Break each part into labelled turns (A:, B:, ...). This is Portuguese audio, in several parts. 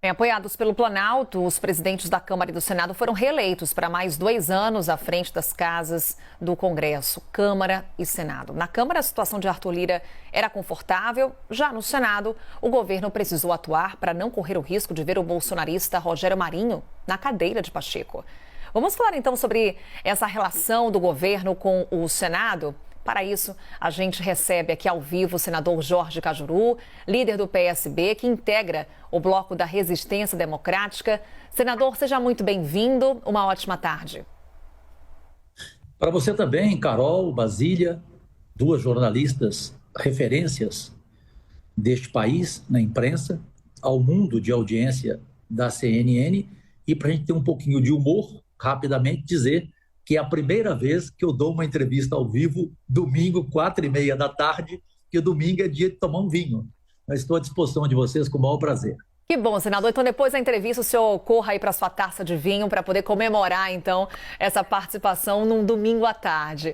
A: Apoiados pelo Planalto, os presidentes da Câmara e do Senado foram reeleitos para mais 2 anos à frente das casas do Congresso, Câmara e Senado. Na Câmara, a situação de Arthur Lira era confortável. Já no Senado, o governo precisou atuar para não correr o risco de ver o bolsonarista Rogério Marinho na cadeira de Pacheco. Vamos falar então sobre essa relação do governo com o Senado? Para isso, a gente recebe aqui ao vivo o senador Jorge Cajuru, líder do PSB, que integra o Bloco da Resistência Democrática. Senador, seja muito bem-vindo. Uma ótima tarde.
B: Para você também, Carol, Basília, duas jornalistas referências deste país na imprensa, ao mundo de audiência da CNN, e para a gente ter um pouquinho de humor, rapidamente dizer que é a primeira vez que eu dou uma entrevista ao vivo, domingo, 4h30 da tarde, que o domingo é dia de tomar um vinho. Mas estou à disposição de vocês com o maior prazer.
A: Que bom, senador. Então, depois da entrevista, o senhor corra aí para sua taça de vinho para poder comemorar, então, essa participação num domingo à tarde.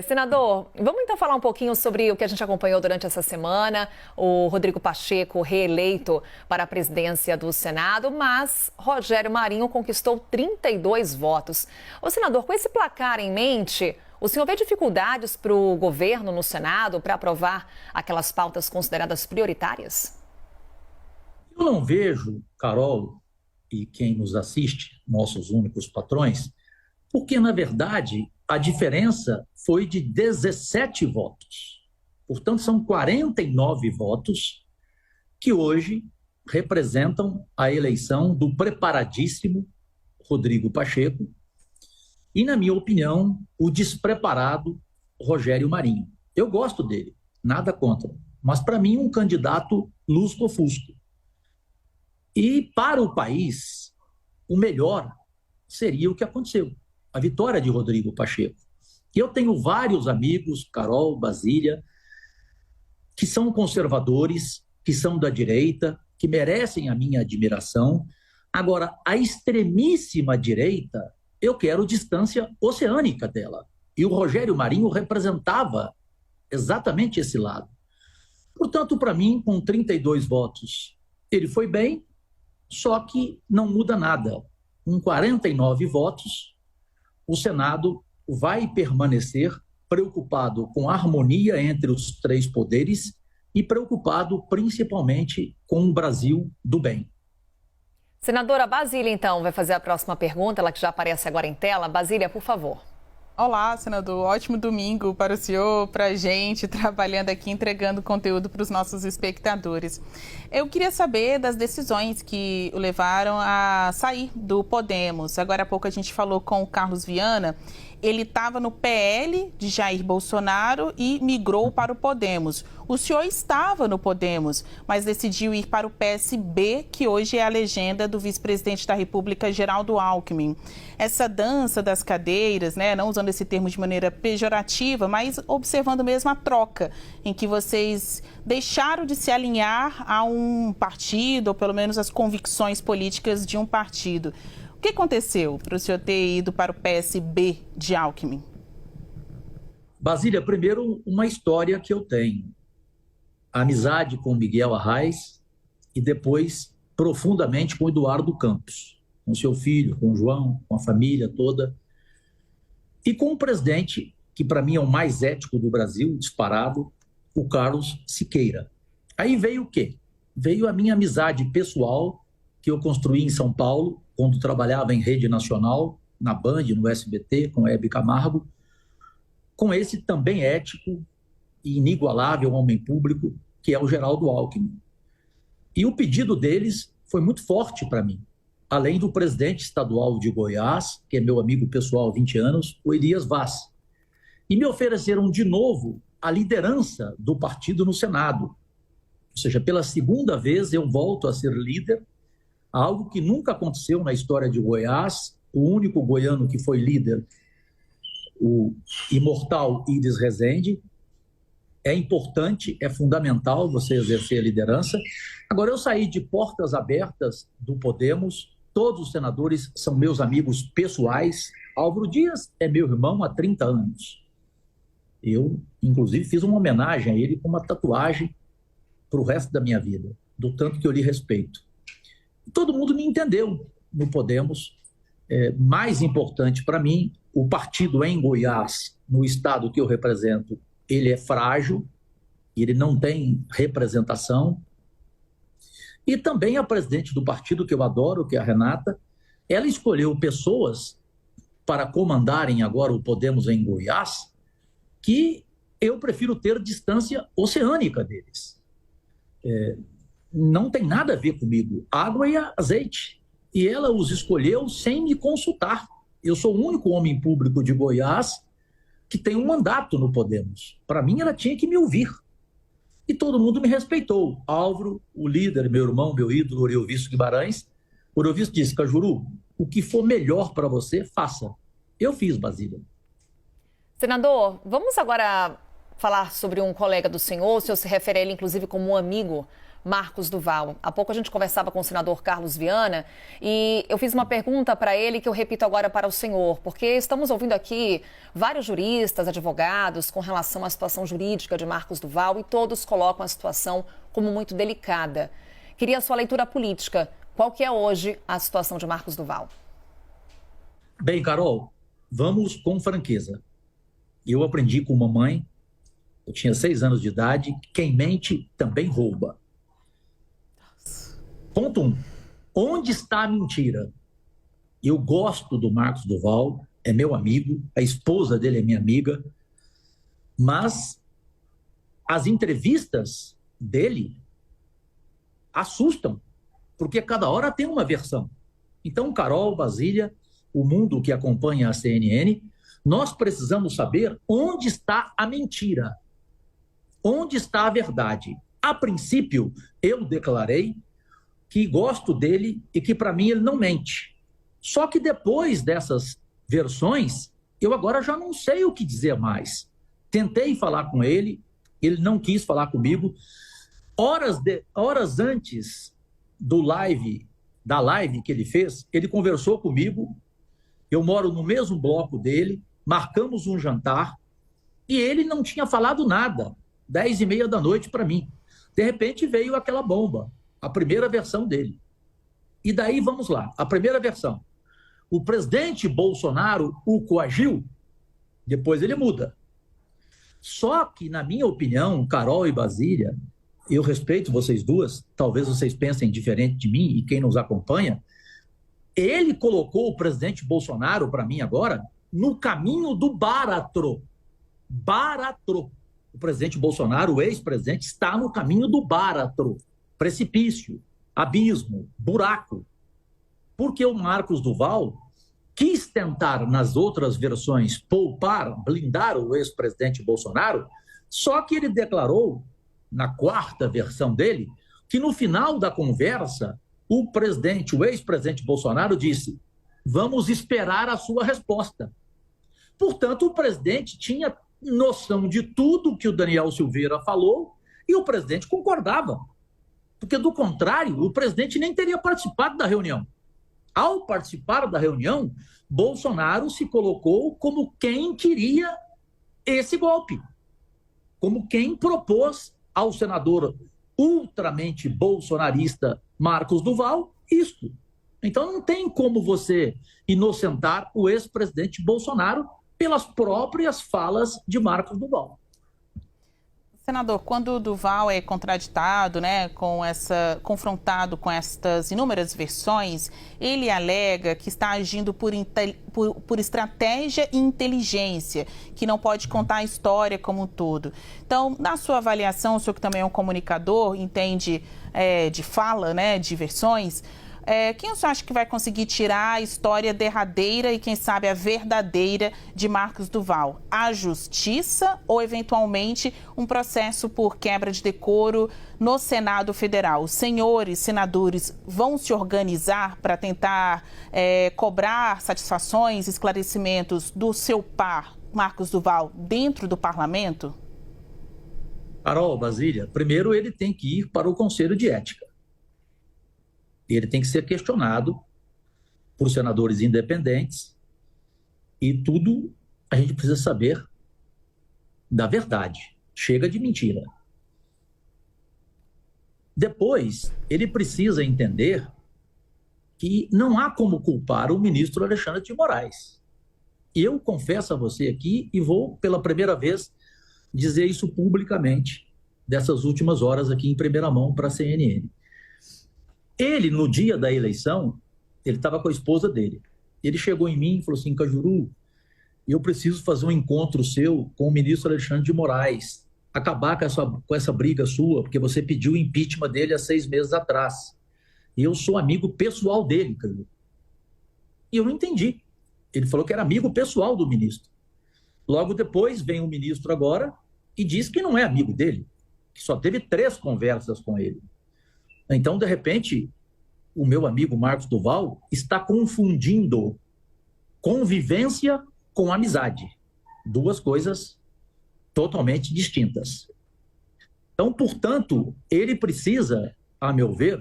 A: Senador, vamos então falar um pouquinho sobre o que a gente acompanhou durante essa semana. O Rodrigo Pacheco reeleito para a presidência do Senado, mas Rogério Marinho conquistou 32 votos. Ô, senador, com esse placar em mente, o senhor vê dificuldades para o governo no Senado para aprovar aquelas pautas consideradas prioritárias?
B: Eu não vejo, Carol, e quem nos assiste, nossos únicos patrões, porque, na verdade, a diferença foi de 17 votos. Portanto, são 49 votos que hoje representam a eleição do preparadíssimo Rodrigo Pacheco e, na minha opinião, o despreparado Rogério Marinho. Eu gosto dele, nada contra, mas, para mim, um candidato lusco-fusco. E, para o país, o melhor seria o que aconteceu, a vitória de Rodrigo Pacheco. Eu tenho vários amigos, Carol, Basília, que são conservadores, que são da direita, que merecem a minha admiração. Agora, a extremíssima direita, eu quero distância oceânica dela. E o Rogério Marinho representava exatamente esse lado. Portanto, para mim, com 32 votos, ele foi bem. Só que não muda nada. Com 49 votos, o Senado vai permanecer preocupado com a harmonia entre os três poderes e preocupado principalmente com o Brasil do bem.
A: Senadora Basília, então, vai fazer a próxima pergunta, ela que já aparece agora em tela. Basília, por favor.
C: Olá, senador. Ótimo domingo para o senhor, para a gente, trabalhando aqui, entregando conteúdo para os nossos espectadores. Eu queria saber das decisões que o levaram a sair do Podemos. Agora há pouco a gente falou com o Carlos Viana. Ele estava no PL de Jair Bolsonaro e migrou para o Podemos. O senhor estava no Podemos, mas decidiu ir para o PSB, que hoje é a legenda do vice-presidente da República, Geraldo Alckmin. Essa dança das cadeiras, né, não usando esse termo de maneira pejorativa, mas observando mesmo a troca, em que vocês deixaram de se alinhar a um partido, ou pelo menos as convicções políticas de um partido. O que aconteceu para o senhor ter ido para o PSB de Alckmin?
B: Basília, primeiro, uma história que eu tenho. A amizade com Miguel Arraes e depois, profundamente, com Eduardo Campos, com seu filho, com o João, com a família toda. E com o presidente, que para mim é o mais ético do Brasil, disparado, o Carlos Siqueira. Aí veio o quê? Veio a minha amizade pessoal, que eu construí em São Paulo, quando trabalhava em rede nacional, na Band, no SBT, com Hebe Camargo, com esse também ético e inigualável homem público, que é o Geraldo Alckmin. E o pedido deles foi muito forte para mim, além do presidente estadual de Goiás, que é meu amigo pessoal há 20 anos, o Elias Vaz. E me ofereceram de novo a liderança do partido no Senado. Ou seja, pela segunda vez eu volto a ser líder, algo que nunca aconteceu na história de Goiás. O único goiano que foi líder, o imortal Iris Rezende. É importante, é fundamental você exercer a liderança. Agora, eu saí de portas abertas do Podemos, todos os senadores são meus amigos pessoais. Álvaro Dias é meu irmão há 30 anos. Eu, inclusive, fiz uma homenagem a ele com uma tatuagem para o resto da minha vida, do tanto que eu lhe respeito. todo mundo me entendeu no Podemos. Mais importante para mim, o partido em Goiás, no estado que eu represento, ele é frágil, ele não tem representação. E também a presidente do partido, que eu adoro, que é a Renata, ela escolheu pessoas para comandarem agora o Podemos em Goiás, que eu prefiro ter distância oceânica deles. Não tem nada a ver comigo, água e azeite. E ela os escolheu sem me consultar. Eu sou o único homem público de Goiás que tem um mandato no Podemos. Para mim, ela tinha que me ouvir. E todo mundo me respeitou. Álvaro, o líder, meu irmão, meu ídolo, Oriovisto Guimarães. Oriovisto disse: Cajuru, o que for melhor para você, faça. Eu fiz, Basília.
A: Senador, vamos agora falar sobre um colega do senhor. O senhor se refere a ele, inclusive, como um amigo, Marcos Duval. Há pouco a gente conversava com o senador Carlos Viana e eu fiz uma pergunta para ele que eu repito agora para o senhor, porque estamos ouvindo aqui vários juristas, advogados com relação à situação jurídica de Marcos Duval e todos colocam a situação como muito delicada. Queria a sua leitura política. Qual que é hoje a situação de Marcos Duval?
B: Bem, Carol, vamos com franqueza. Eu aprendi com mamãe, eu tinha 6 anos de idade, quem mente também rouba. Ponto 1. Onde está a mentira? Eu gosto do Marcos Duval, é meu amigo, a esposa dele é minha amiga, mas as entrevistas dele assustam, porque cada hora tem uma versão. Então, Carol, Basília, o mundo que acompanha a CNN, nós precisamos saber onde está a mentira, onde está a verdade. A princípio, eu declarei que gosto dele e que, para mim, ele não mente. Só que depois dessas versões, eu agora já não sei o que dizer mais. Tentei falar com ele, ele não quis falar comigo. Horas antes da live que ele fez, ele conversou comigo. Eu moro no mesmo bloco dele, marcamos um jantar e ele não tinha falado nada. 10h30 da noite para mim. De repente veio aquela bomba. A primeira versão dele. E daí, vamos lá, a primeira versão. O presidente Bolsonaro o coagiu, depois ele muda. Só que, na minha opinião, Carol e Basília, eu respeito vocês duas, talvez vocês pensem diferente de mim e quem nos acompanha, ele colocou o presidente Bolsonaro, para mim agora, no caminho do Báratro. Báratro. O presidente Bolsonaro, o ex-presidente, está no caminho do Báratro. Precipício, abismo, buraco. Porque o Marcos Duval quis tentar, nas outras versões, poupar, blindar o ex-presidente Bolsonaro, só que ele declarou, na 4ª versão dele, que no final da conversa, o ex-presidente Bolsonaro disse: vamos esperar a sua resposta. Portanto, o presidente tinha noção de tudo que o Daniel Silveira falou e o presidente concordava. Porque, do contrário, o presidente nem teria participado da reunião. Ao participar da reunião, Bolsonaro se colocou como quem queria esse golpe, como quem propôs ao senador ultramente bolsonarista Marcos Duval isto. Então, não tem como você inocentar o ex-presidente Bolsonaro pelas próprias falas de Marcos Duval.
C: Senador, quando o Duval é contraditado, confrontado com estas inúmeras versões, ele alega que está agindo por estratégia e inteligência, que não pode contar a história como um todo. Então, na sua avaliação, o senhor que também é um comunicador, entende de fala, de versões, quem o senhor acha que vai conseguir tirar a história derradeira e, quem sabe, a verdadeira de Marcos Duval? A justiça ou, eventualmente, um processo por quebra de decoro no Senado Federal? Os senhores senadores vão se organizar para tentar cobrar satisfações, esclarecimentos do seu par, Marcos Duval, dentro do parlamento?
B: Carol, Basília, primeiro ele tem que ir para o Conselho de Ética. Ele tem que ser questionado por senadores independentes e tudo a gente precisa saber da verdade. Chega de mentira. Depois, ele precisa entender que não há como culpar o ministro Alexandre de Moraes. Eu confesso a você aqui, e vou pela primeira vez dizer isso publicamente, dessas últimas horas aqui em primeira mão para a CNN. Ele, no dia da eleição, ele estava com a esposa dele. Ele chegou em mim e falou assim: Cajuru, eu preciso fazer um encontro seu com o ministro Alexandre de Moraes, acabar com essa briga sua, porque você pediu o impeachment dele há 6 meses atrás. E eu sou amigo pessoal dele, Cajuru. E eu não entendi. Ele falou que era amigo pessoal do ministro. Logo depois vem o ministro agora e diz que não é amigo dele, que só teve 3 conversas com ele. Então, de repente, o meu amigo Marcos Duval está confundindo convivência com amizade. 2 coisas totalmente distintas. Então, portanto, ele precisa, a meu ver,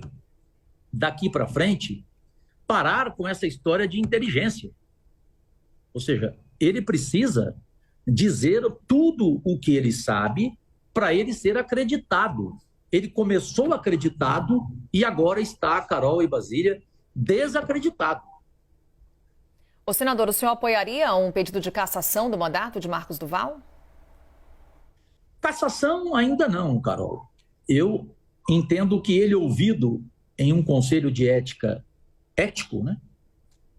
B: daqui para frente, parar com essa história de inteligência. Ou seja, ele precisa dizer tudo o que ele sabe para ele ser acreditado. Ele começou acreditado e agora está, Carol e Basília, desacreditado.
A: O senador, o senhor apoiaria um pedido de cassação do mandato de Marcos Duval?
B: Cassação ainda não, Carol. Eu entendo que ele, ouvido em um conselho de ética ético, né?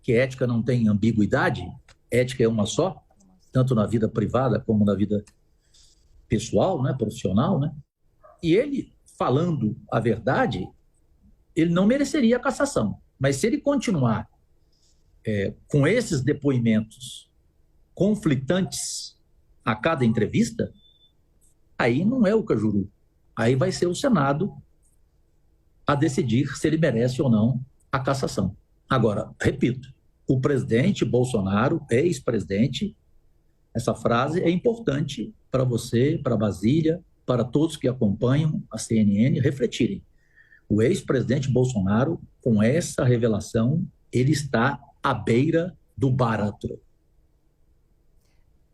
B: Que ética não tem ambiguidade, ética é uma só, tanto na vida privada como na vida pessoal, né? Profissional, né? E ele, falando a verdade, ele não mereceria a cassação. Mas se ele continuar com esses depoimentos conflitantes a cada entrevista, aí não é o Cajuru. Aí vai ser o Senado a decidir se ele merece ou não a cassação. Agora, repito, o presidente Bolsonaro, ex-presidente, essa frase é importante para você, para Basília, para todos que acompanham a CNN refletirem. O ex-presidente Bolsonaro, com essa revelação, ele está à beira do báratro.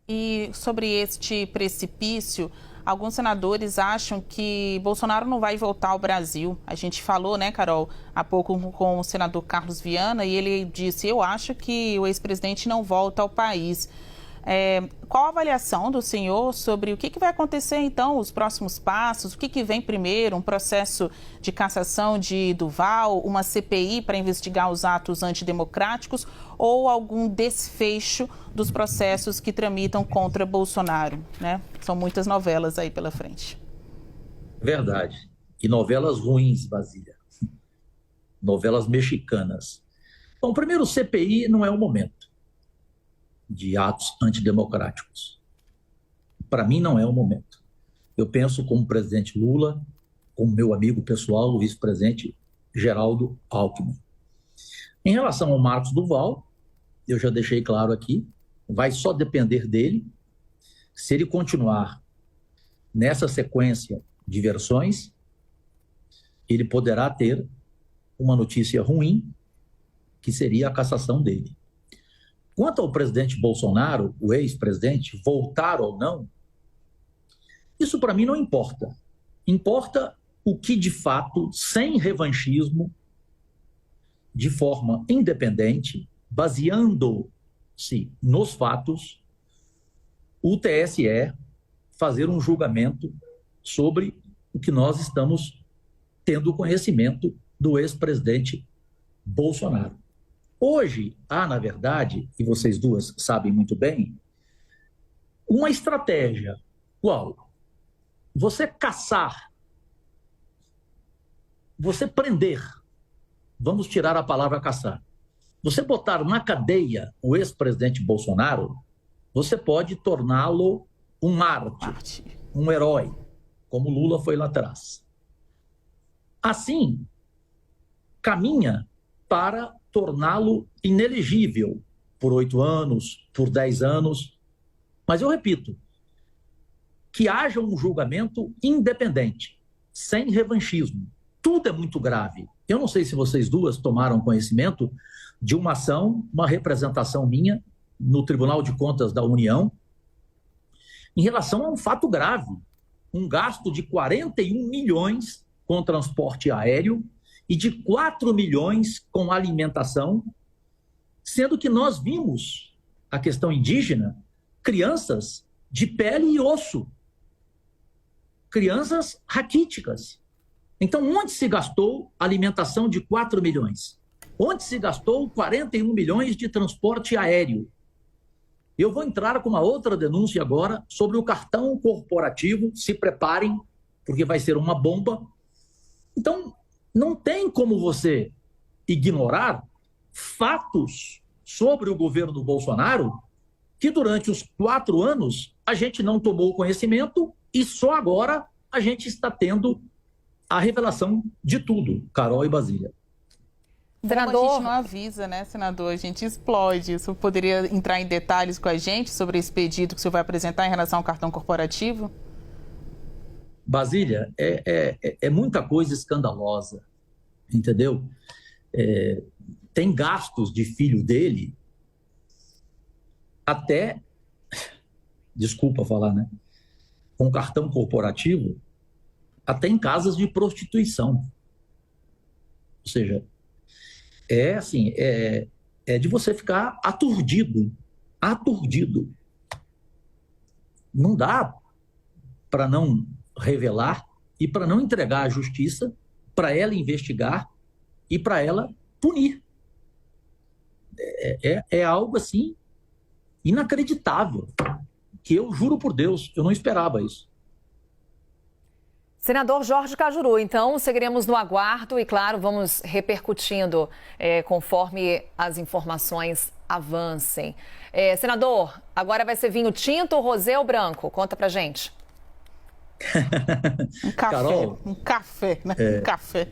C: E sobre este precipício, alguns senadores acham que Bolsonaro não vai voltar ao Brasil. A gente falou, né, Carol, há pouco com o senador Carlos Viana, e ele disse: eu acho que o ex-presidente não volta ao país. Qual a avaliação do senhor sobre o que vai acontecer, então, os próximos passos? O que vem primeiro? Um processo de cassação de Duval, uma CPI para investigar os atos antidemocráticos ou algum desfecho dos processos que tramitam contra Bolsonaro, né? São muitas novelas aí pela frente.
B: Verdade. E novelas ruins, Basília. Novelas mexicanas. Bom, primeiro, CPI não é o momento de atos antidemocráticos. Para mim, não é o momento. Eu penso como o presidente Lula, como meu amigo pessoal, o vice-presidente Geraldo Alckmin. Em relação ao Marcos Duval, eu já deixei claro aqui, vai só depender dele. Se ele continuar nessa sequência de versões, ele poderá ter uma notícia ruim, que seria a cassação dele. Quanto ao presidente Bolsonaro, o ex-presidente, voltar ou não, isso para mim não importa. Importa o que, de fato, sem revanchismo, de forma independente, baseando-se nos fatos, o TSE fazer um julgamento sobre o que nós estamos tendo conhecimento do ex-presidente Bolsonaro. Hoje há, na verdade, e vocês duas sabem muito bem, uma estratégia. Qual? Você caçar, você prender, vamos tirar a palavra caçar. Você botar na cadeia o ex-presidente Bolsonaro, você pode torná-lo um mártir, um herói, como Lula foi lá atrás. Assim, caminha para torná-lo inelegível por 8 anos, por 10 anos. Mas eu repito, que haja um julgamento independente, sem revanchismo. Tudo é muito grave. Eu não sei se vocês duas tomaram conhecimento de uma ação, uma representação minha no Tribunal de Contas da União, em relação a um fato grave, um gasto de 41 milhões com transporte aéreo e de 4 milhões com alimentação, sendo que nós vimos a questão indígena, crianças de pele e osso, crianças raquíticas. Então, onde se gastou a alimentação de 4 milhões? Onde se gastou 41 milhões de transporte aéreo? Eu vou entrar com uma outra denúncia agora sobre o cartão corporativo. Se preparem, porque vai ser uma bomba. Então, não tem como você ignorar fatos sobre o governo Bolsonaro que durante os 4 anos a gente não tomou conhecimento e só agora a gente está tendo a revelação de tudo, Carol e Basília.
C: Senador... Como a gente não avisa, né, senador? A gente explode. Isso poderia entrar em detalhes com a gente sobre esse pedido que o senhor vai apresentar em relação ao cartão corporativo?
B: Basília, é muita coisa escandalosa, entendeu? Tem gastos de filho dele até, desculpa falar, né? Com cartão corporativo, até em casas de prostituição. Ou seja, é de você ficar aturdido. Não dá para não revelar e para não entregar à justiça, para ela investigar e para ela punir. É algo assim inacreditável, que eu juro por Deus, eu não esperava isso.
A: Senador Jorge Cajuru, então seguiremos no aguardo e, claro, vamos repercutindo conforme as informações avancem. Senador, agora vai ser vinho tinto, rosé ou branco? Conta pra gente.
C: Um café,
B: Carol,
C: um café, né? Um café.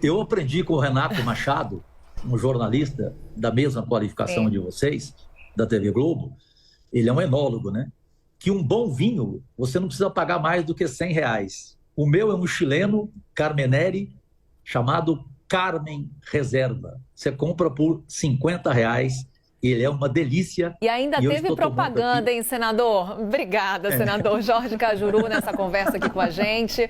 B: Eu aprendi com o Renato Machado, um jornalista da mesma qualificação de vocês, da TV Globo. Ele é um enólogo, né? Que um bom vinho, você não precisa pagar mais do que R$100. O meu é um chileno, Carmenere, chamado Carmen Reserva. Você compra por R$50. Ele é uma delícia.
A: E ainda teve propaganda, hein, senador? Obrigada, senador Jorge Cajuru, nessa conversa aqui com a gente.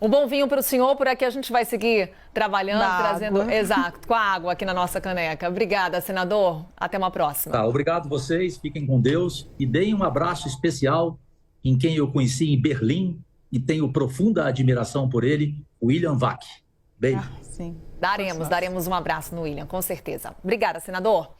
A: Um bom vinho para o senhor, por aqui a gente vai seguir trabalhando, trazendo... Exato, com a água aqui na nossa caneca. Obrigada, senador. Até uma próxima.
B: Tá, obrigado vocês, fiquem com Deus e deem um abraço especial em quem eu conheci em Berlim e tenho profunda admiração por ele, William Vac. Beijo.
A: Sim. Daremos um abraço no William, com certeza. Obrigada, senador.